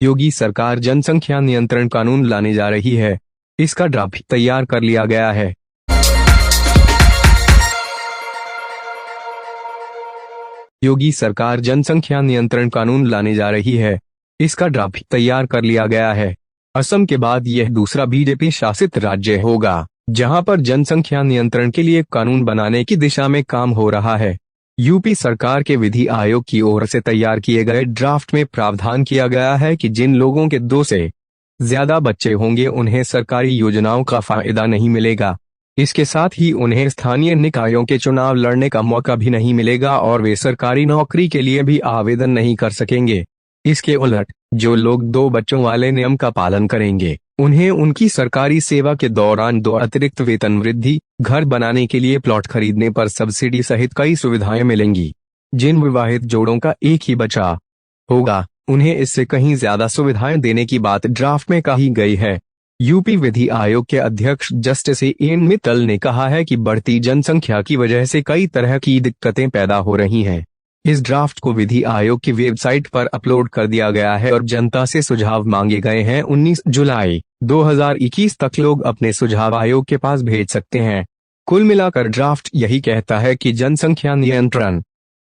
योगी सरकार जनसंख्या नियंत्रण कानून लाने जा रही है। इसका ड्राफ्ट तैयार कर लिया गया है। योगी सरकार जनसंख्या नियंत्रण कानून लाने जा रही है। इसका ड्राफ्ट तैयार कर लिया गया है। असम के बाद यह दूसरा बीजेपी शासित राज्य होगा जहां पर जनसंख्या नियंत्रण के लिए कानून बनाने की दिशा में काम हो रहा है। यूपी सरकार के विधि आयोग की ओर से तैयार किए गए ड्राफ्ट में प्रावधान किया गया है कि जिन लोगों के 2 से ज्यादा बच्चे होंगे उन्हें सरकारी योजनाओं का फायदा नहीं मिलेगा। इसके साथ ही उन्हें स्थानीय निकायों के चुनाव लड़ने का मौका भी नहीं मिलेगा और वे सरकारी नौकरी के लिए भी आवेदन नहीं कर सकेंगे। इसके उलट जो लोग 2 बच्चों वाले नियम का पालन करेंगे उन्हें उनकी सरकारी सेवा के दौरान 2 अतिरिक्त वेतन वृद्धि, घर बनाने के लिए प्लॉट खरीदने पर सब्सिडी सहित कई सुविधाएं मिलेंगी। जिन विवाहित जोड़ों का एक ही बच्चा होगा उन्हें इससे कहीं ज्यादा सुविधाएं देने की बात ड्राफ्ट में कही गई है। यूपी विधि आयोग के अध्यक्ष जस्टिस एन मित्तल ने कहा है कि बढ़ती जनसंख्या की वजह से कई तरह की दिक्कतें पैदा हो रही हैं। इस ड्राफ्ट को विधि आयोग की वेबसाइट पर अपलोड कर दिया गया है और जनता से सुझाव मांगे गए हैं। 19 जुलाई 2021 तक लोग अपने सुझाव आयोग के पास भेज सकते हैं। कुल मिलाकर ड्राफ्ट यही कहता है कि जनसंख्या नियंत्रण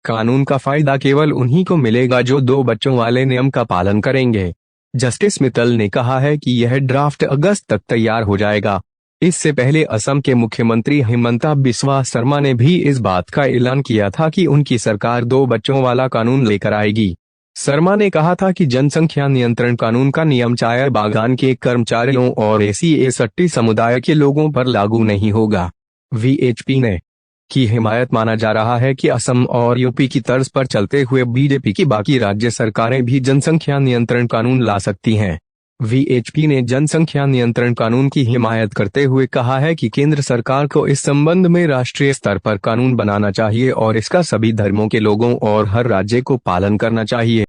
कानून का फायदा केवल उन्हीं को मिलेगा जो 2 बच्चों वाले नियम का पालन करेंगे। जस्टिस मित्तल ने कहा है कि यह ड्राफ्ट अगस्त तक तैयार हो जाएगा। इससे पहले असम के मुख्यमंत्री हिमंता बिस्वा शर्मा ने भी इस बात का ऐलान किया था कि उनकी सरकार 2 बच्चों वाला कानून लेकर आएगी। शर्मा ने कहा था कि जनसंख्या नियंत्रण कानून का नियम चाय बागान के कर्मचारियों और SC/ST समुदाय के लोगों पर लागू नहीं होगा। VHP ने की हिमायत माना जा रहा है कि असम और यूपी की तर्ज पर चलते हुए बीजेपी की बाकी राज्य सरकारें भी जनसंख्या नियंत्रण कानून ला सकती हैं। VHP ने जनसंख्या नियंत्रण कानून की हिमायत करते हुए कहा है कि केंद्र सरकार को इस संबंध में राष्ट्रीय स्तर पर कानून बनाना चाहिए और इसका सभी धर्मों के लोगों और हर राज्य को पालन करना चाहिए।